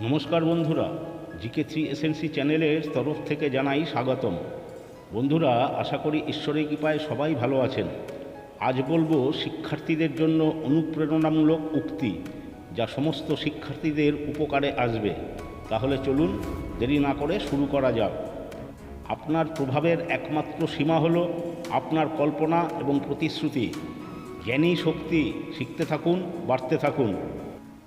নমস্কার বন্ধুরা, GK 3 SNC চ্যানেলের তরফ থেকে জানাই স্বাগতম। বন্ধুরা, আশা করি ঈশ্বরের কৃপায় সবাই ভালো আছেন। আজ বলবো শিক্ষার্থীদের জন্য অনুপ্রেরণামূলক উক্তি, যা সমস্ত শিক্ষার্থীদের উপকারে আসবে। তাহলে চলুন দেরি না করে শুরু করা যাক। আপনার প্রভাবের একমাত্র সীমা হলো আপনার কল্পনা এবং প্রতিশ্রুতি। জ্ঞানী শক্তি, শিখতে থাকুন, বাড়তে থাকুন।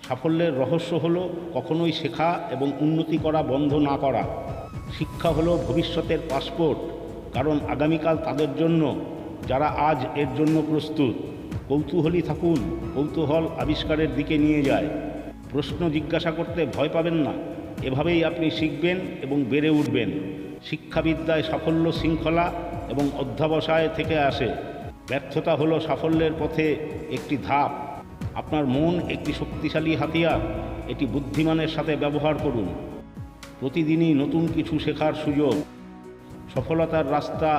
সাফল্যের রহস্য হলো কখনোই শেখা এবং উন্নতি করা বন্ধ না করা। শিক্ষা হলো ভবিষ্যতের পাসপোর্ট, কারণ আগামীকাল তাদের জন্য যারা আজ এর জন্য প্রস্তুত। কৌতূহলী থাকুন, কৌতূহল আবিষ্কারের দিকে নিয়ে যায়। প্রশ্ন জিজ্ঞাসা করতে ভয় পাবেন না, এভাবেই আপনি শিখবেন এবং বেড়ে উঠবেন। শিক্ষাবিদ্যায় সাফল্য শৃঙ্খলা এবং অধ্যবসায় থেকে আসে। ব্যর্থতা হলো সাফল্যের পথে একটি ধাপ। আপনার মন একটি শক্তিশালী হাতিয়ার, এটি বুদ্ধিমানের সাথে ব্যবহার করুন। প্রতিদিনই নতুন কিছু শেখার সুযোগ। সফলতার রাস্তা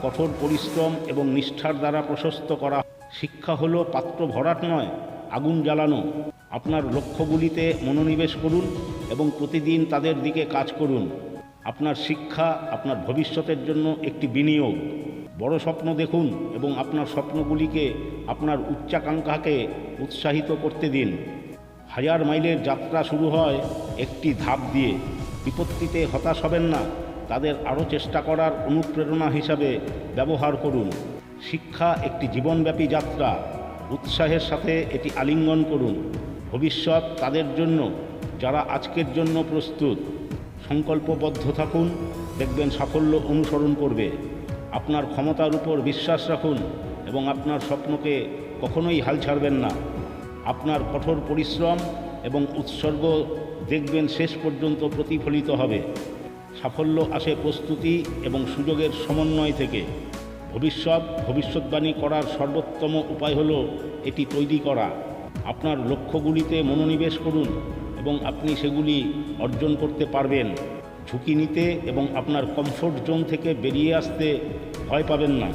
কঠোর পরিশ্রম এবং নিষ্ঠার দ্বারা প্রশস্ত করা। শিক্ষা হলো পাত্র ভরাট নয়, আগুন জ্বালানো। আপনার লক্ষ্যগুলিতে মনোনিবেশ করুন এবং প্রতিদিন তাদের দিকে কাজ করুন। আপনার শিক্ষা আপনার ভবিষ্যতের জন্য একটি বিনিয়োগ। বড় স্বপ্ন দেখুন এবং আপনার স্বপ্নগুলিকে, আপনার উচ্চাকাঙ্ক্ষাকে উৎসাহিত করতে দিন। 1000 মাইলের যাত্রা শুরু হয় একটি ধাপ দিয়ে। বিপত্তিতে হতাশ হবেন না, তাদের আরও চেষ্টা করার অনুপ্রেরণা হিসাবে ব্যবহার করুন। শিক্ষা একটি জীবনব্যাপী যাত্রা, উৎসাহের সাথে এটি আলিঙ্গন করুন। ভবিষ্যৎ তাদের জন্য যারা আজকের জন্য প্রস্তুত। সংকল্পবদ্ধ থাকুন, দেখবেন সাফল্য অনুসরণ করবে। আপনার ক্ষমতার উপর বিশ্বাস রাখুন এবং আপনার স্বপ্নকে কখনোই হাল ছাড়বেন না। আপনার কঠোর পরিশ্রম এবং উৎসর্গ দেখবেন শেষ পর্যন্ত প্রতিফলিত হবে। সাফল্য আসে প্রস্তুতি এবং সুযোগের সমন্বয় থেকে। ভবিষ্যৎবাণী করার সর্বোত্তম উপায় হলো এটি তৈরি করা। আপনার লক্ষ্যগুলিতে মনোনিবেশ করুন এবং আপনি সেগুলি অর্জন করতে পারবেন। ঝুঁকি নিতে এবং আপনার কমফোর্ট জোন থেকে বেরিয়ে আসতে ভয় পাবেন না।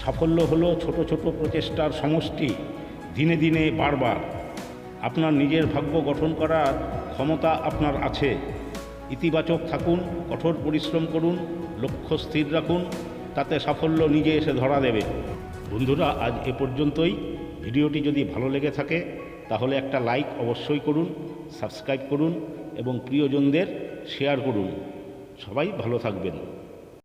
সাফল্য হলো ছোট ছোট প্রচেষ্টার সমষ্টি, দিনে দিনে বারবার। আপনার নিজের ভাগ্য গঠন করার ক্ষমতা আপনার আছে। ইতিবাচক থাকুন, কঠোর পরিশ্রম করুন, লক্ষ্য স্থির রাখুন, তাতে সাফল্য নিজে এসে ধরা দেবে। বন্ধুরা, আজ এ পর্যন্তই। ভিডিওটি যদি ভালো লেগে থাকে তাহলে একটা লাইক অবশ্যই করুন, সাবস্ক্রাইব করুন এবং প্রিয়জনদের শেয়ার করুন। সবাই ভালো থাকবেন।